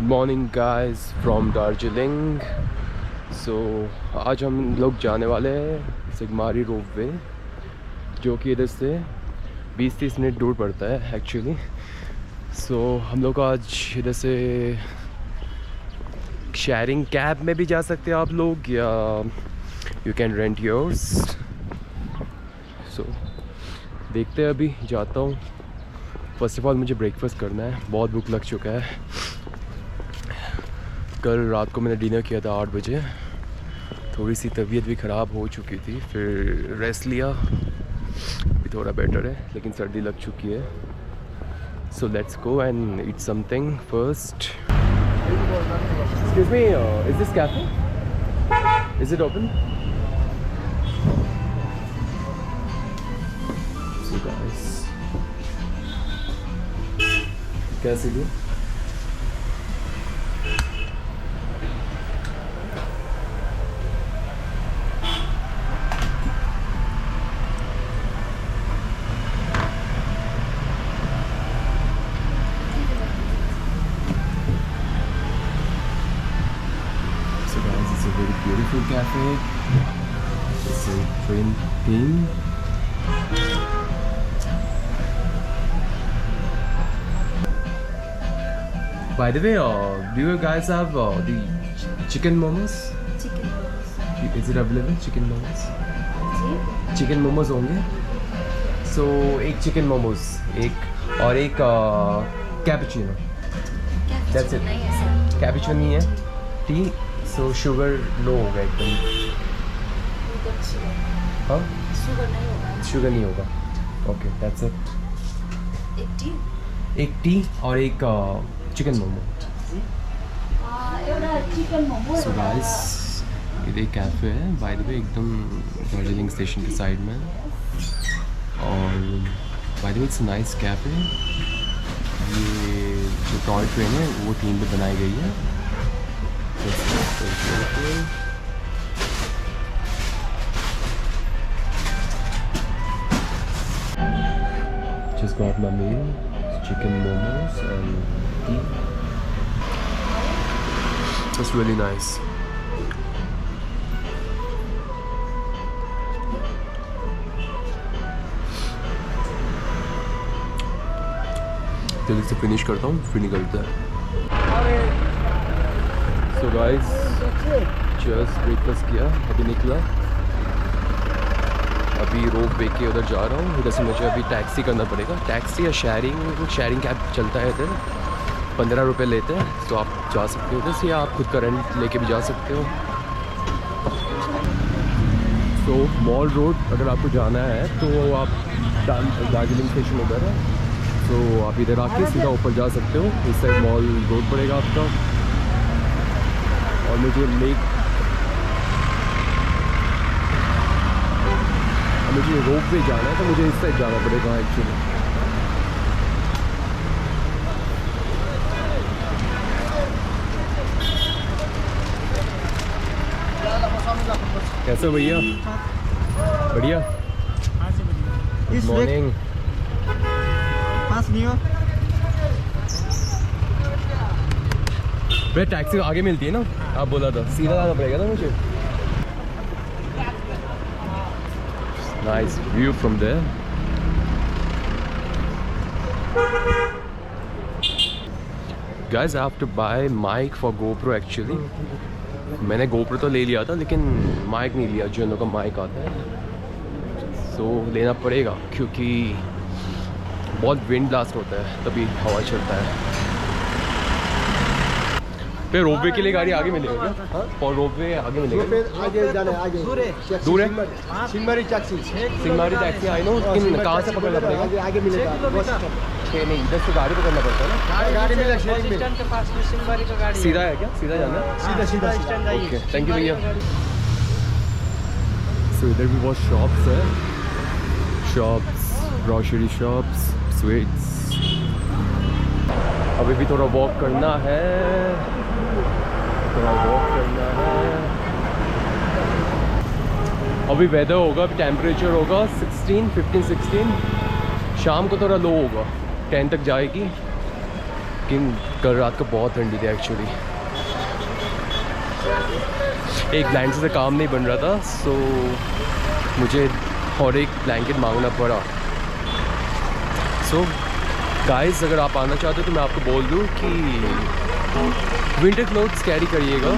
Morning guys from Darjeeling. So आज हम लोग जाने वाले हैं सिगमारी रोपवे, जो कि इधर से 20-30 मिनट दूर पड़ता है एक्चुअली। सो हम लोग आज इधर से शेयरिंग कैब में भी जा सकते हैं आप लोग, या यू कैन रेंट योर्स। सो देखते हैं, अभी जाता हूँ। फर्स्ट ऑफ ऑल मुझे ब्रेकफास्ट करना है, बहुत भूख लग चुका है। कल रात को मैंने डिनर किया था 8 बजे, थोड़ी सी तबीयत भी ख़राब हो चुकी थी, फिर रेस्ट लिया, अभी थोड़ा बेटर है, लेकिन सर्दी लग चुकी है। So let's go and eat something first. Excuse me, is this cafe, is it open? So guys, कैसे भी beautiful cafe. It's a train theme. By the way, do you guys have the chicken momos? Chicken momos. Is it available? Chicken momos? Ji? Chicken momos होंगे? So एक chicken momos, एक और एक cappuccino. That's it. नहीं है sir. Cappuccino नहीं है? T? So sugar लो होगा एकदम। हाँ? शुगर नहीं होगा। शुगर नहीं होगा। Okay, that's it. एक टी? एक टी और एक chicken momo. Chicken momo. So guys, ये एक कैफ़े है बाय द वे, एकदम दार्जिलिंग स्टेशन के साइड में। और by the way it's nice cafe. ये जो टॉय ट्रेन है वो थीम पे बनाई गई है। Just got my meal, chicken momos and tea. It's really nice. जल्दी से फिनिश करता हूँ, फिर निकलता है। सो गाइस, जस्ट ब्रेकफास्ट किया, अभी निकला, अभी रोप वे के उधर जा रहा हूँ। इधर से मुझे अभी टैक्सी करना पड़ेगा, टैक्सी या शेयरिंग कैब चलता है इधर, 15 रुपये लेते हैं। तो आप जा सकते हो इधर से, या आप खुद का रेंट लेके भी जा सकते हो। तो मॉल रोड अगर आपको जाना है तो आप दार्जिलिंग स्टेशन उधर है, तो आप इधर आके सीधा ऊपर जा सकते हो। इस साइड मॉल रोड पड़ेगा आपका। और मुझे रोप वे जाना है, तो मुझे इस साइड जाना पड़ेगा एक्चुअली। कैसे हो भैया? बढ़िया। Good morning. भैया टैक्सी आगे मिलती है ना, आप बोला था, सीधा जाना पड़ेगा ना मुझे। Nice view from there. Guys, I have to buy mike for GoPro actually. मैंने गोप्रो तो ले लिया था, लेकिन माइक नहीं लिया, जो इन लोगों का माइक आता है। सो लेना पड़ेगा, क्योंकि बहुत विंड ब्लास्ट होता है, तभी हवा चलता है। फिर रोपवे के लिए गाड़ी आगे मिलेगा क्या? और रोपवे आगे मिलेगा? आगे जाना है, आगे दूर है। सिंगमारी टैक्सी। सिंगमारी टैक्सी आई नो, लेकिन कहाँ से पकड़ना पड़ेगा? आगे मिलेगा। नहीं, इधर से गाड़ी पकड़ना पड़ता है ना। गाड़ी मिलेगा स्टैंड के पास में सिंगमारी का गाड़ी सीधा है क्या? सीधा जाना है? सीधा सीधा स्टैंड जाइए। ओके, थैंक यू भैया। सो इधर भी बहुत शॉप्स है, शॉप्स, ग्रॉसरी शॉप्स, स्वीट्स। अभी भी थोड़ा वॉक करना है, अभी वेदर होगा, अभी टेम्परेचर होगा 15-16। शाम को थोड़ा लो होगा, 10 तक जाएगी। लेकिन कल रात को बहुत ठंडी थी एक्चुअली। एक ब्लैंकेट से काम नहीं बन रहा था, सो मुझे और एक ब्लैंकेट मांगना पड़ा। सो गाइस, अगर आप आना चाहते हो तो मैं आपको बोल दूँ कि विंटर क्लोथ्स कैरी करिएगा,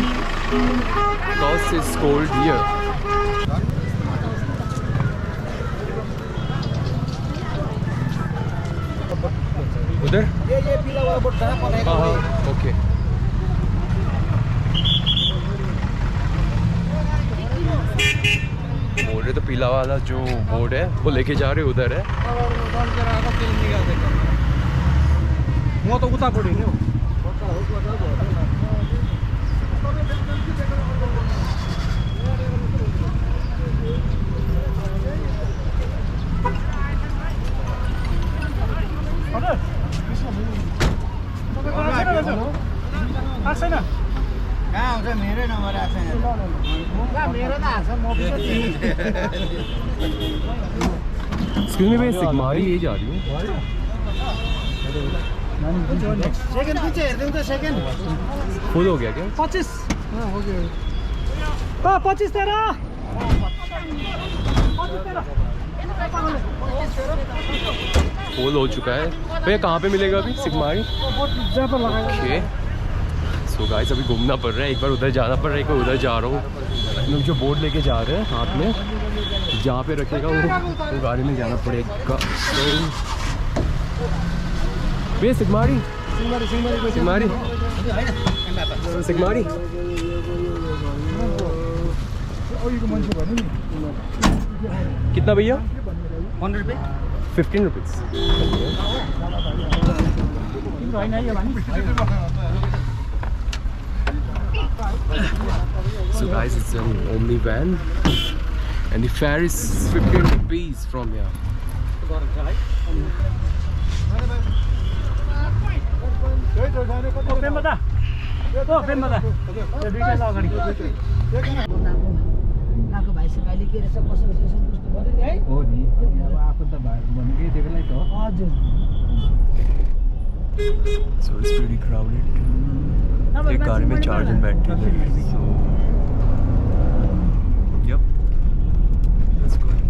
बिकॉज इट्स कोल्ड हियर। उधर ये पीला वाला बोर्ड कहाँ पर है? हाँ, ओके। बोल रहे तो पीला वाला जो बोर्ड है वो लेके जा रहे उधर है। मोटो उता पड्यो नि कहाँ आउँछ? मेरै नम्बर आएको छैन। मेरो त आएको छ, म एक्सक्यूज मी भाई, सिग्मारी ये जा रही हूँ। सेकेन्ड कुन चाहिँ हेरिदिउँ त? सेकेन्ड फुल हो गया क्या? 25 हो गयो 25 तेरा फुल हो चुका है भैया। कहाँ पे मिलेगा अभी सिग्मारी? जहाँ पर लगाया ओके। सो गाइस, अभी घूमना पड़ रहा है, एक बार उधर जाना पड़ रहा है, एक बार उधर जा रहा हूँ। लोग जो बोर्ड लेके जा रहे हैं हाथ में, जहाँ पे रखेगा वो गाड़ी में जाना पड़ेगा। भैया सिग्मारी सिग्मारी सिग्मारी कितना भैया? 100 रुपियाँ। 15 rupees. So guys, it's an Omni van and the fare is 15 rupees from here. आएको भाइसँग अहिले के रहेछ कसो रहेछ बुझ्नु पर्यो नि है। हो नि अब आफू त भनेकै त्यो बेलै त हो। हजुर। So it's pretty crowded. एक गाड़ी में 4 जन बैठे थे। So yep, that's good.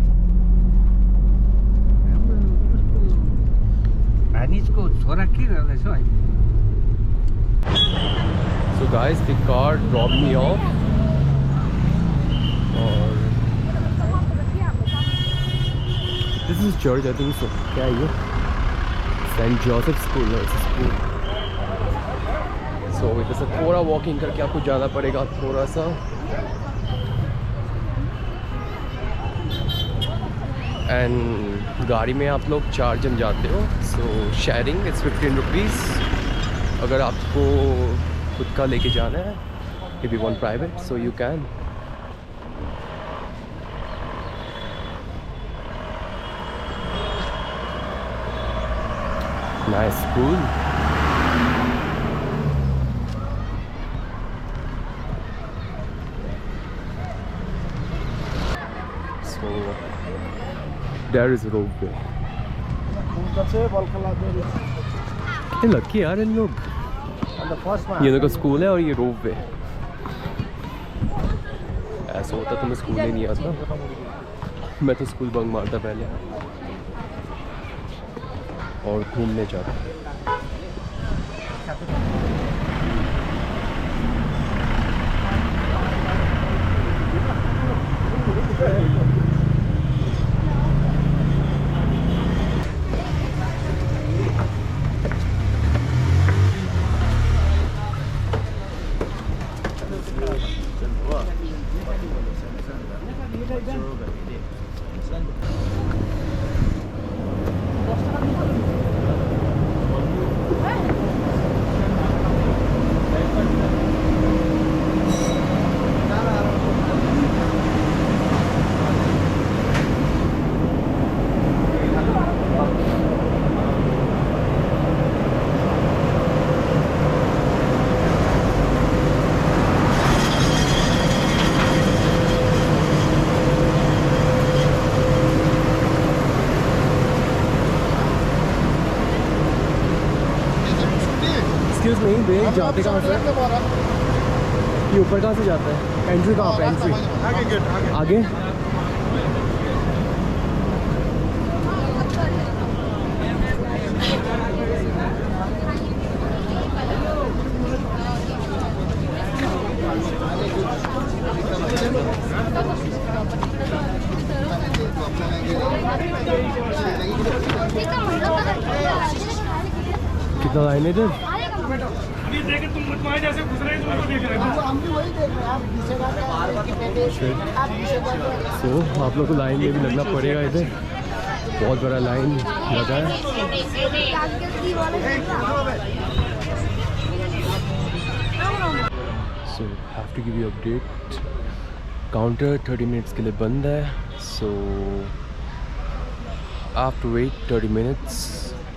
भानिजको छोरा के रहेछ अहिले? So guys, the car dropped me off. और this is church, I think so. क्या है ये? सेंट जोसेफ स्कूल है, स्कूल। सो इधर से थोड़ा वॉकिंग करके आपको जाना पड़ेगा थोड़ा सा। एंड गाड़ी में आप लोग 4 जन जाते हो, सो शेयरिंग इट्स 15 रुपीज़। अगर आपको खुद का लेके जाना है, if you want private, so you can. Nice school. So there is a roadway. कितने लकी यार इन लोग। ये लोग का स्कूल है और ये रोपवे। ऐसा होता तो मैं स्कूल ही नहीं आता, मैं तो स्कूल बंक मारता पहले और घूमने जाता। दार्जिलिंग भैया जाते कहाँ से? ये ऊपर कहाँ से जाता है? एंट्री कहाँ पे? एंट्री आगे गेट आगे। आगे? कितना लाइन है इधर? तो आप लोग को लाइन में भी लगना पड़ेगा इधर, बहुत बड़ा लाइन लगा है। So have to give you update, counter 30 minutes के लिए बंद है, so after wait 30 minutes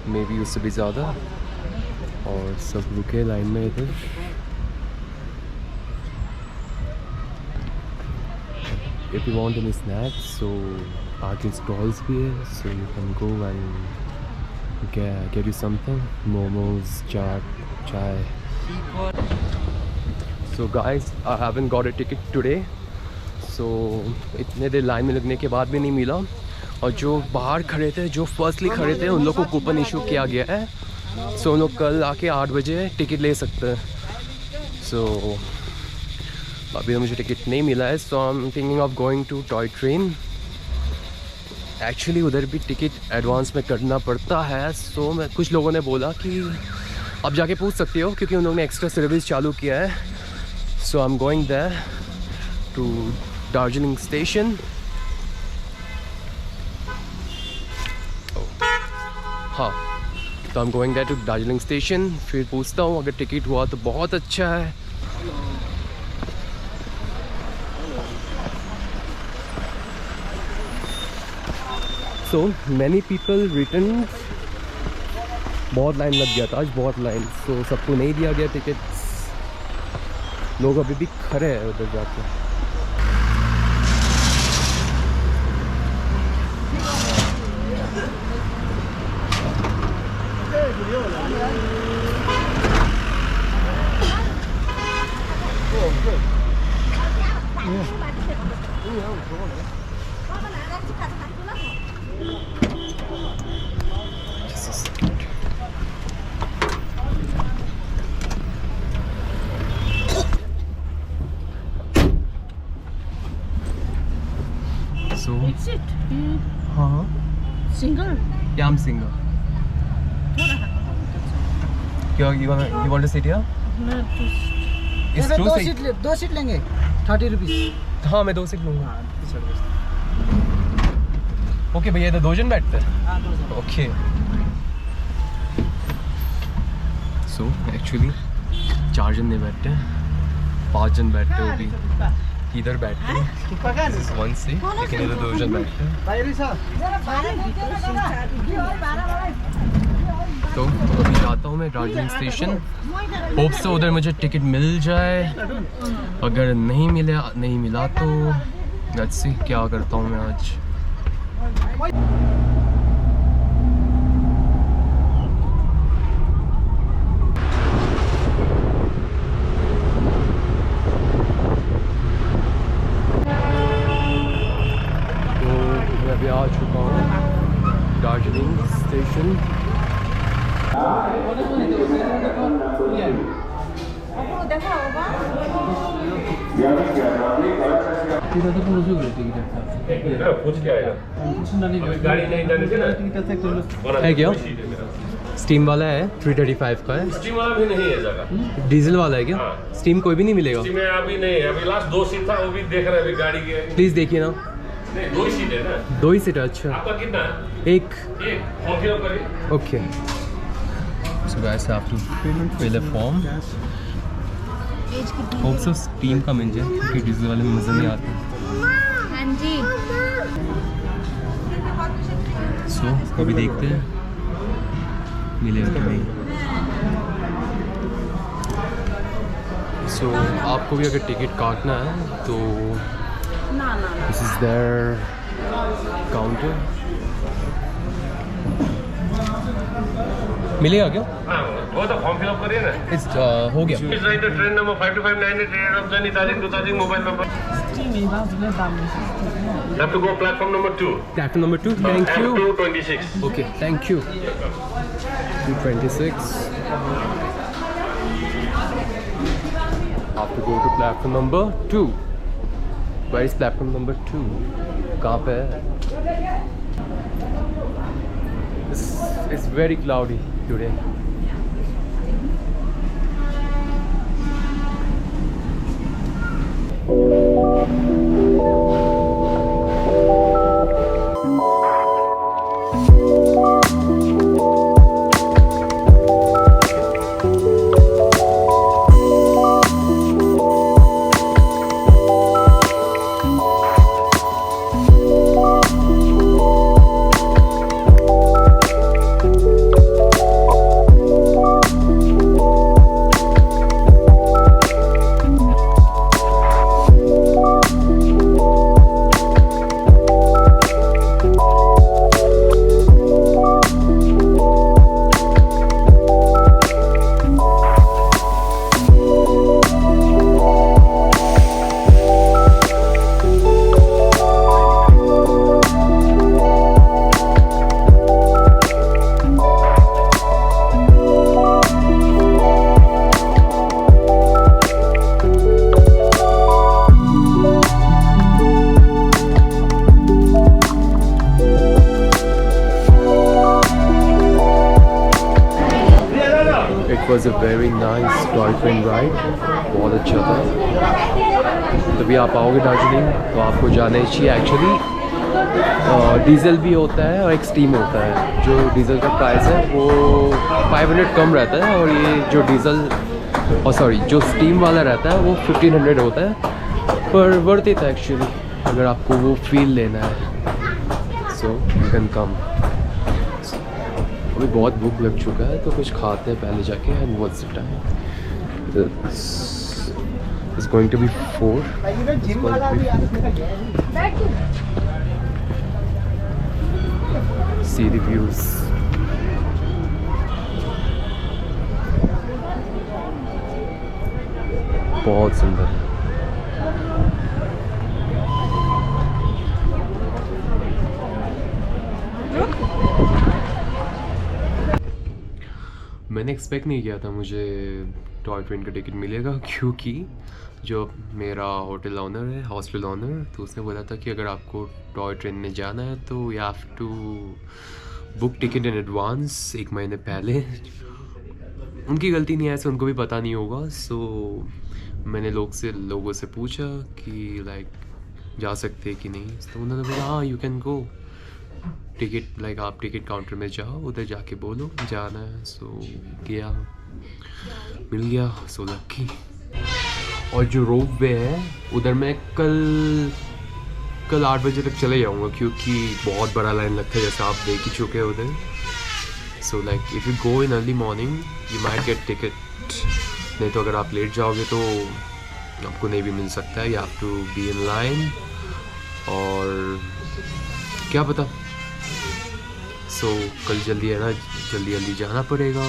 maybe, उससे भी ज़्यादा। और सब रुके लाइन में इधर। If you want any snacks, so आगे स्टॉल्स भी है, so you can go and get you something, momos, chaat, chai. So guys, I haven't got a ticket today, so इतने देर लाइन में लगने के बाद भी नहीं मिला। और जो बाहर खड़े थे, जो फर्स्टली खड़े थे, उन लोग को कूपन इशू किया गया है, सो उन लोग कल आके 8 बजे टिकट ले सकते हैं। सो अभी तो मुझे टिकट नहीं मिला है, so I am thinking of going to toy train. Actually उधर भी टिकट एडवांस में करना पड़ता है, सो मैं कुछ लोगों ने बोला कि आप जाके पूछ सकते हो, क्योंकि उन लोगों ने एक्स्ट्रा सर्विस चालू किया है। So I am going there to Darjeeling station. हाँ, तो I am going there to Darjeeling station. फिर पूछता हूँ, अगर टिकट हुआ तो बहुत अच्छा है। सो मैनी पीपल रिटर्न, बहुत लाइन लग गया था आज, बहुत लाइन, सो सबको नहीं दिया गया टिकट्स। लोग अभी भी खड़े हैं उधर जाके। So, Exit. हाँ, Single. yeah, I'm single. क्या you want to sit here? No, just It's two seat. दो सीट लेंगे 30 रुपीज़। हाँ, मैं 2 सीट लूँगा। ओके भैया, इधर 2 जन बैठते हैं? ओके। सो एक्चुअली 4 जन नहीं बैठते हैं, 5 जन बैठते हैं। वो भी इधर बैठते हैं, दिस इज 1 सीट, लेकिन इधर 2 जन बैठते हैं। तो अभी जाता हूँ मैं दार्जिलिंग स्टेशन, होप से उधर मुझे टिकट मिल जाए। अगर नहीं मिला तो लेट्स सी क्या करता हूँ मैं आज। तो मैं अभी आ चुका हूँ दार्जिलिंग स्टेशन। है क्या? स्टीम वाला है, 335 का है। स्टीम वाला भी नहीं है जगह, डीजल वाला है क्या? हाँ। स्टीम कोई भी नहीं मिलेगा? स्टीम में अभी नहीं है, अभी लास्ट 2 सीट था, वो भी देख रहे हैं अभी गाड़ी के। प्लीज़ देखिए ना। नहीं, 2 ही सीट है ना। 2 ही सीट है? अच्छा, आपका कितना है? एक। फॉर्म फिल अप करिए। Okay, so guys have to fill a form. Hope so steam का मिल जाए, क्योंकि डीजल वाले में मज़ा नहीं आता। हाँ जी। सो अभी देखते हैं मिलेगा कि नहीं। सो आपको भी अगर टिकट काटना है तो ना ना दिस इज देयर काउंटर। मिलेगा क्या? हाँ वो तो फॉर्म फिलअप करिए ना। इस हो गया। Please write the train number 52598 of journey Darjeeling to Darjeeling mobile number. You have to go platform number 2. Platform number 2, thank you. F226. Okay, thank you. 226। Have to go to platform number 2. Where is platform number 2? कहाँ पे है? It's very cloudy today. It was a very nice toy train ride. बहुत अच्छा था। तभी आप आओगे दार्जिलिंग तो आपको जाना ही चाहिए। एक्चुअली डीजल भी होता है और एक स्टीम होता है। जो डीजल का प्राइस है वो 500 कम रहता है और ये जो डीजल सॉरी जो स्टीम वाला रहता है वो 1500 होता है। पर वर्थ इट है एक्चुअली अगर आपको वो फील लेना है। So you can come. अभी बहुत भूख लग चुका है तो कुछ खाते हैं पहले जाके। And what's the time? It's going to be 4. It's going to be 4. See the views. बहुत सुंदर है। मैंने एक्सपेक्ट नहीं किया था मुझे टॉय ट्रेन का टिकट मिलेगा, क्योंकि जो मेरा होटल ऑनर है, हॉस्टल ऑनर, तो उसने बोला था कि अगर आपको टॉय ट्रेन में जाना है तो you have to book ticket in advance 1 महीने पहले। उनकी गलती नहीं है, ऐसे उनको भी पता नहीं होगा। सो मैंने लोगों से पूछा कि लाइक जा सकते हैं कि नहीं, तो उन्होंने बोला हाँ you can go. Ticket like आप टिकट काउंटर में जाओ, उधर जाके बोलो जाना है। सो गया, मिल गया, सो लकी। और जो रोप वे है उधर मैं कल 8 बजे तक चले जाऊँगा, क्योंकि बहुत बड़ा लाइन लगता है जैसे आप देख ही चुके हो उधर। So like if you go in early morning you might get ticket, नहीं तो अगर आप लेट जाओगे तो आपको नहीं भी मिल सकता है। You have to be in line और क्या पता। सो कल जल्दी है ना, जल्दी जाना पड़ेगा।